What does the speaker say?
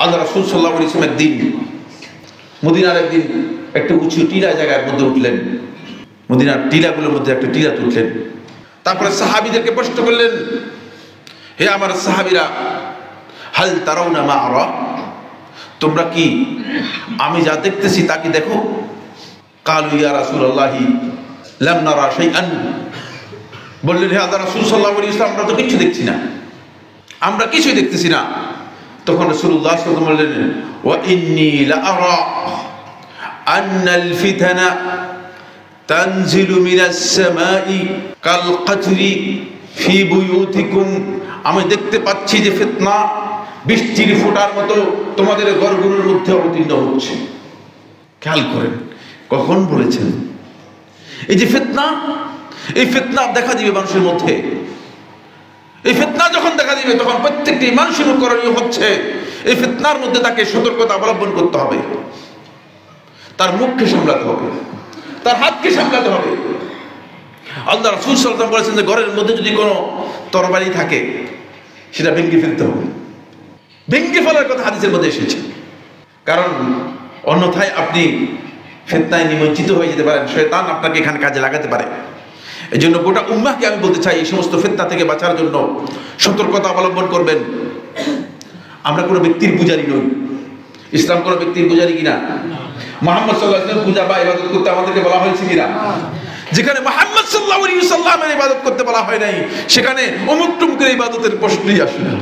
আল্লাহ রাসূল সাল্লাল্লাহু আলাইহি ওয়াসাল্লাম একদিন মদিনার একটা উঁচু টিলা জায়গার মধ্যে উঠলেন, মদিনার টিলাগুলোর মধ্যে একটা টিলা তুললেন। তারপরে সাহাবীদেরকে প্রশ্ন করলেন, হে আমার সাহাবীরা, হাল তারাউনা মা আরা, তোমরা কি আমি যা দেখতেছি তা কি দেখো? কালু ইয়া রাসূলুল্লাহি লাম নারা শাইআন, বললেন হে আল্লাহর রাসূল সাল্লাল্লাহু আলাইহি ওয়াসাল্লাম, আমরা তো কিছু দেখছি না, আমরা কিছুই দেখতেছি না। তখন রাসূলুল্লাহ সাল্লাল্লাহু আলাইহি ওয়াসাল্লাম বললেন, ওয়া ইন্নী লা আরা আন্নাল ফিতানা তানজিলু মিনাস সামাই কাল কাতরি ফি বুয়ুতিকুম, আমি দেখতে পাচ্ছি যে ফিতনা বৃষ্টির ফোঁটার মতো তোমাদের ঘরগুলোর মধ্যে অবতীর্ণ হচ্ছে। খেয়াল করেন কখন বলেছেন এই যে ফিতনা, এই ফিতনা দেখা দিবে মানুষের মধ্যে। এই ফিতনা যখন দেখা দিবে তখন প্রত্যেকটি মানুষের করণীয় হচ্ছে এই ফিতনার মধ্যে তাকে সতর্কতা অবলম্বন করতে হবে, তার মুখকে সামলাতে হবে, তার হাতকে সামলাতে হবে। আল্লাহ রাসূল সাল্লাল্লাহু আলাইহি ওয়াসাল্লাম বলেছেন যে ঘরের মধ্যে যদি কোনো তরবারি থাকে সেটা ভেঙে ফেলতে হবে, ভেঙে ফেলার কথা হাদিসের মধ্যে এসেছে। কারণ অন্যথায় আপনি ফিতনায় নিমজ্জিত হয়ে যেতে পারেন, শয়তান আপনাকে এখানে কাজে লাগাতে পারে। এই জন্য গোটা উম্মাহকে আমি বলতে চাই, এই সমস্ত ফিতনা থেকে বাঁচার জন্য সতর্কতা অবলম্বন করবেন। আমরা কোনো ব্যক্তির পূজারী নই। ইসলাম কোনো ব্যক্তির পূজারী কিনা? মুহাম্মদ সাল্লাল্লাহু আলাইহি ওয়াসাল্লাম পূজা বা ইবাদত করতে আমাদেরকে বলা হয়েছে কিনা? যেখানে মুহাম্মদ সাল্লাল্লাহু আলাইহি ওয়াসাল্লামের ইবাদত করতে বলা হয় নাই, সেখানে অমুক টুমুকের ইবাদতের প্রশ্নই আসে না।